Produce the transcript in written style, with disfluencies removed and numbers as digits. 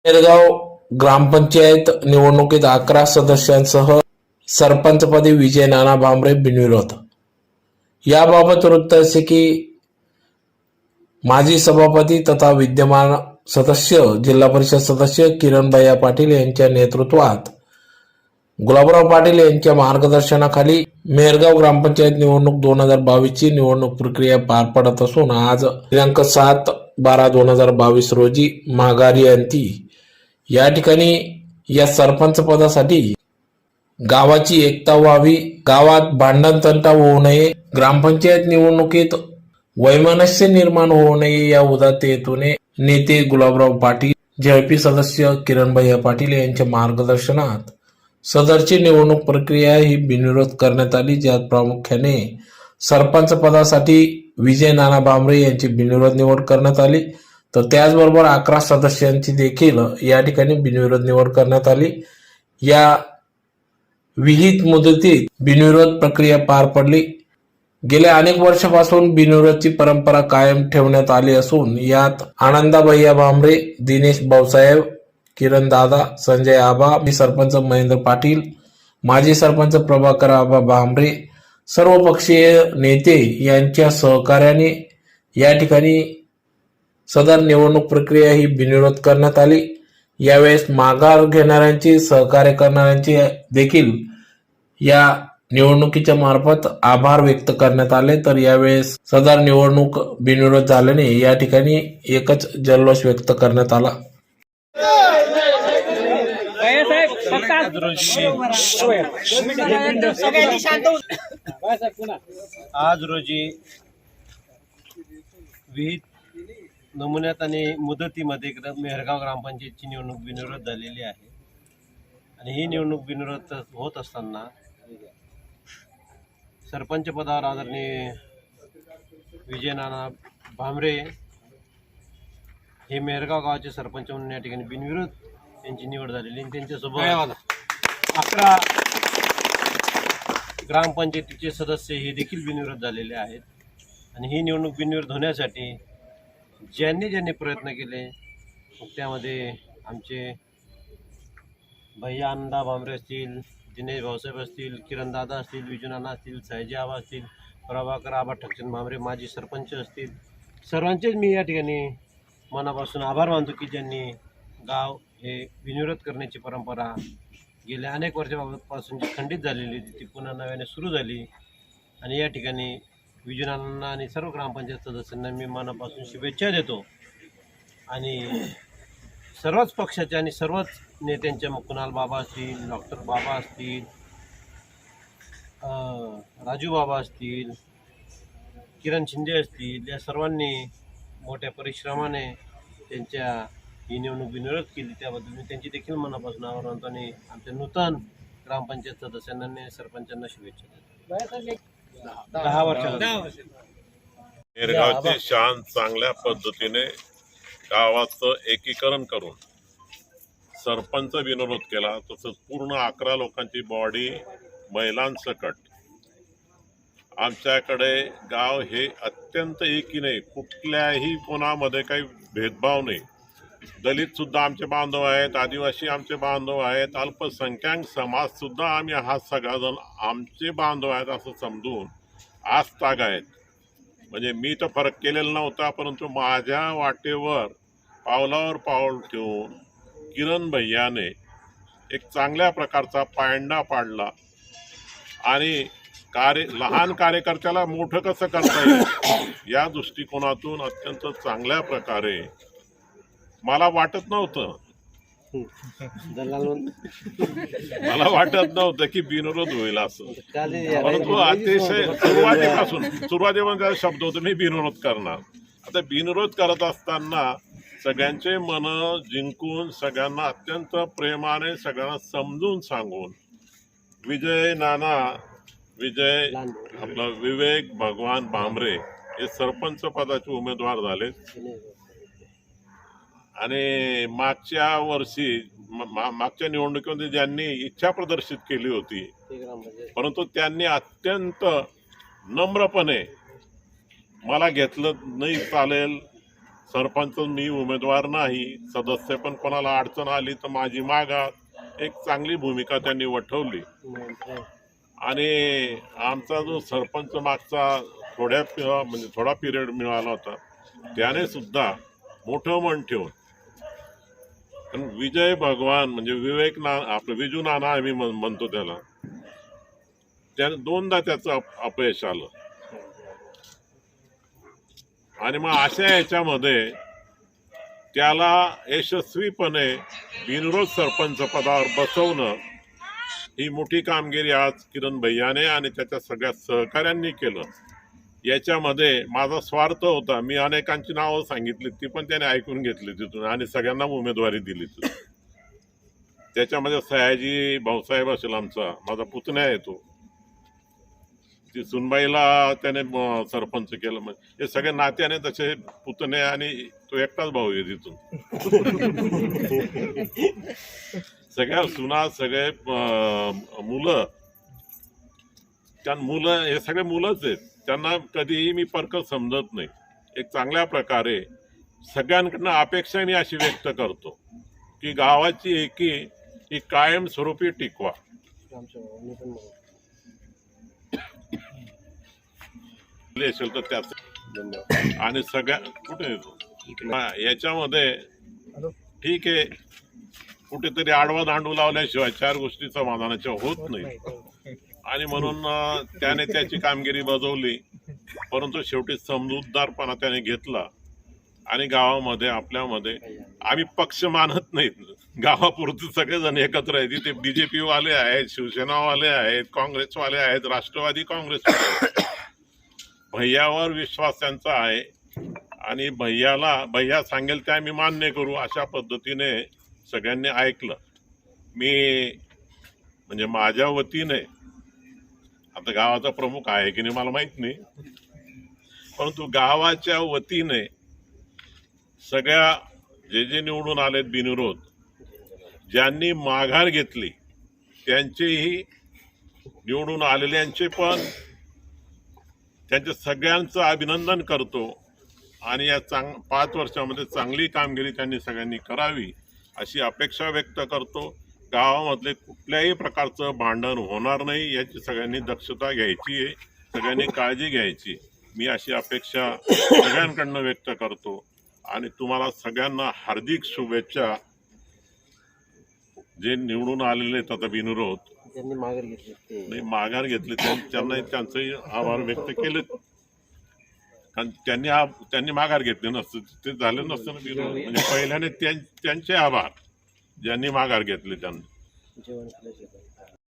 मेरगाव ग्रामपंचायत निवडणुकीत 11 सदस्यांसह सरपंचपदी विजय नाना भांबरे बिनविरोध। याबाबत वृत्त असे की माजी सभापती तथा विद्यमान सदस्य जिल्हा परिषद सदस्य किरणभैया पाटील यांच्या नेतृत्वात गुलाबराव पाटील यांच्या मार्गदर्शनाखाली मेरगाव ग्रामपंचायत निवडणूक 2022 ची निवडणूक प्रक्रिया पार पडत असून आज दिनांक 7/12/2022 रोजी माघारी अंती या ठिकाणी या सरपंच पदासाठी गावाची एकता व्हावी, गावात भांडण तंटा होऊ नये, ग्रामपंचायत निवडणुकीत वैमनस्य निर्माण होऊ नये या उदात्ततेने नेते गुलाबराव पाटील, जेपी सदस्य किरणभैया पाटील यांच्या मार्गदर्शनात सदरची निवडणूक प्रक्रिया ही बिनविरोध करण्यात आली, ज्यात प्रामुख्याने सरपंच पदासाठी विजय नाना भांबरे यांची बिनविरोध निवड करण्यात आली, तर त्याचबरोबर 11 सदस्यांची देखील या ठिकाणी बिनविरोध निवड करण्यात आली। या विहित मुदतीत बिनविरोध प्रक्रिया पार पडली। गेल्या अनेक वर्षापासून बिनविरोधची परंपरा कायम ठेवण्यात आली असून यात आनंदाभैया भांबरे, दिनेश भाऊसाहेब, किरण दादा, संजय आबा, सरपंच महेंद्र पाटील, माजी सरपंच प्रभाकर आबा भांबरे, सर्वपक्षीय नेते यांच्या सहकार्याने या ठिकाणी सदर निवडणूक प्रक्रिया ही बिनविरोध करण्यात आली। यावेळेस माघार घेणाऱ्यांची, सहकार्य करणाऱ्यांची देखील या निवडणुकीच्या मार्फत आभार व्यक्त करण्यात आले, तर यावेळेस सदर निवडणूक बिनविरोध झाल्याने या ठिकाणी एकच जल्लोष व्यक्त करण्यात आला। आज रोजी विहित नमुन्यात आणि मुदतीमध्ये मेहरगाव ग्रामपंचायतची निवडणूक बिनविरोध झालेली आहे आणि ही निवडणूक बिनविरोध होत असताना सरपंच पदावर आदरणीय विजय नाना भांबरे हे मेहरगाव गावाचे सरपंच म्हणून या ठिकाणी बिनविरोध यांची निवड झालेली आणि त्यांच्यासोबत 11 ग्रामपंचायतीचे सदस्य हे देखील बिनविरोध झालेले आहेत आणि ही निवडणूक बिनविरोध होण्यासाठी ज्यांनी प्रयत्न केले त्यामध्ये आमचे भैया आनंदा भांबरे असतील, दिनेश भाऊसाहेब असतील, किरण दादा असतील, विजू नाना असतील, सयाजी आबा असतील, प्रभाकर आबा ठकचंद भांबरे माजी सरपंच असतील, सर्वांचेच मी या ठिकाणी मनापासून आभार मानतो की ज्यांनी गाव हे बिनविरोध करण्याची परंपरा गेल्या अनेक वर्षापासून जी खंडित झालेली ती पुन्हा नव्याने सुरू झाली आणि या ठिकाणी विजूनांना आणि सर्व ग्रामपंचायत सदस्यांना मी मनापासून शुभेच्छा देतो आणि सर्वच पक्षाच्या आणि सर्वच नेत्यांच्या कुणाल बाबा असतील, डॉक्टर बाबा असतील, राजू बाबा असतील, किरण शिंदे असतील, या सर्वांनी मोठ्या परिश्रमाने त्यांच्या ही निवडणूक बिनविरोध केली, त्याबद्दल मी त्यांची देखील मनापासून आभार मानतो आणि आमच्या नूतन ग्रामपंचायत सदस्यांना आणि सरपंचांना शुभेच्छा देतो। 10 वर्ष मेरगावची शान चांगल्या पद्धतीने गावाचं एकीकरण करून सरपंच बिनविरोध केला, तसंच पूर्ण 11 लोकांची बॉडी महिलांसकट आमच्याकडे गाव हे अत्यंत एकीने, कुठल्याही कोणामध्ये काही भेदभाव नाही। दलित सुद्धा आमचे बांधव आहेत, आदिवासी आमचे बांधव आहेत, अल्पसंख्याक समाज सुद्धा आम्ही हा सगळाजण आमचे बांधव आहेत असं समजून आज ताग आहेत। म्हणजे मी तर फरक केलेला नव्हता, परंतु माझ्या वाटेवर पावलावर पाऊल ठेवून किरण भैयाने एक चांगल्या प्रकारचा पायंडा पाडला आणि लहान कार्यकर्त्याला मोठं कसं करता येईल या दृष्टिकोनातून अत्यंत चांगल्या प्रकारे मला वाटत नव्हतं की बिनविरोध होईल असं, परंतु अतिशय सुरुवातीपासून शब्द होतो मी बिनविरोध करणार। आता बिनविरोध करत असताना सगळ्यांचे मन जिंकून, सगळ्यांना अत्यंत प्रेमाने, सगळ्यांना समजून सांगून विजय आपला विवेक भगवान भांबरे हे सरपंच पदाचे उमेदवार झाले आणि मागच्या वर्षी मागच्या निवडणुकीमध्ये ज्यांनी इच्छा प्रदर्शित केली होती, परंतु त्यांनी अत्यंत नम्रपणे मला घेतलं नाही चालेल, सरपंच मी उमेदवार नाही, सदस्य पण कोणाला अडचण आली तर माझी मागात, एक चांगली भूमिका त्यांनी वठवली. आणि आमचा जो सरपंच मागचा म्हणजे थोडा पिरियड मिळाला होता, त्याने सुद्धा मोठं मन ठेवून, पण विजय भगवान म्हणजे विवेक आपलं विजू नाना आम्ही म्हणतो त्याने दोनदा त्याचं अपयश आलं. आणि मग अशा याच्यामध्ये त्याला यशस्वीपणे बिनविरोध सरपंच पदावर बसवणं ही मोठी कामगिरी आज किरण भैयाने आणि त्याच्या सगळ्या सहकाऱ्यांनी केलं. याच्यामध्ये माझा स्वार्थ होता, मी अनेकांची नावं सांगितली, ती पण त्याने ऐकून घेतली तिथून आणि सगळ्यांना उमेदवारी दिली तिथून. त्याच्यामध्ये सयाजी भाऊसाहेब असेल, आमचा माझा पुतण्या येतो, ती सुनबाईला त्याने सरपंच केलं. म्हणजे हे सगळे नात्याने तसे पुतणे आणि तो एकटाच भाऊ आहे तिथून. सगळ्या सुना, सगळे मुलं हे सगळे मुलंच आहेत. त्यांना कधीही मी परक समजत नाही. एक चांगल्या प्रकारे सगळ्यांकडनं अपेक्षा मी अशी व्यक्त करतो की गावाची एकी ही कायमस्वरूपी टिकवा. असेल तर त्याच आणि सगळ्या कुठे येतो याच्यामध्ये ठीक आहे, कुठेतरी आडवा दांडू लावल्याशिवाय चार गोष्टी समाधानाच्या होत नाही. आणि म्हणून त्याने त्याची कामगिरी बजावली, परंतु शेवटी समजूतदारपणा त्याने घेतला. आणि गावामध्ये आपल्यामध्ये आम्ही पक्ष मानत नाहीत, गावापुरते सगळेजण एकत्र आहेत. तिथे BJP वाले आहेत, शिवसेनावाले आहेत, काँग्रेसवाले आहेत, राष्ट्रवादी काँग्रेस. भैयावर विश्वास त्यांचा आहे आणि भैया सांगेल ते आम्ही मान्य करू, अशा पद्धतीने सगळ्यांनी ऐकलं. मी म्हणजे माझ्या वतीने, आता गावाचा प्रमुख आहे की नाही मला माहित नाही, परंतु गावाच्या वतीने सगळ्या जे निवडून आलेत बिनविरोध, ज्यांनी माघार घेतली त्यांचेही, निवडून आलेल्यांचे पण, त्यांच्या सगळ्यांचं अभिनंदन करतो. आणि या 5 वर्षामध्ये चांगली कामगिरी त्यांनी सगळ्यांनी करावी अशी अपेक्षा व्यक्त करतो. गावामधले कुठल्याही प्रकारचं भांडण होणार नाही याची सगळ्यांनी दक्षता घ्यायची आहे, सगळ्यांनी काळजी घ्यायची, मी अशी अपेक्षा सगळ्यांकडनं व्यक्त करतो. आणि तुम्हाला सगळ्यांना हार्दिक शुभेच्छा. जे निवडून आलेले आहेत आता बिनविरोध, त्यांनी माघार घेतली त्यांना त्यांचंही आभार व्यक्त केले, कारण त्यांनी माघार घेतली नसतं ते झालं नसतं ना बिनविरोध. म्हणजे पहिल्याने त्यांचे आभार ज्यांनी माघार घेतले त्यांना.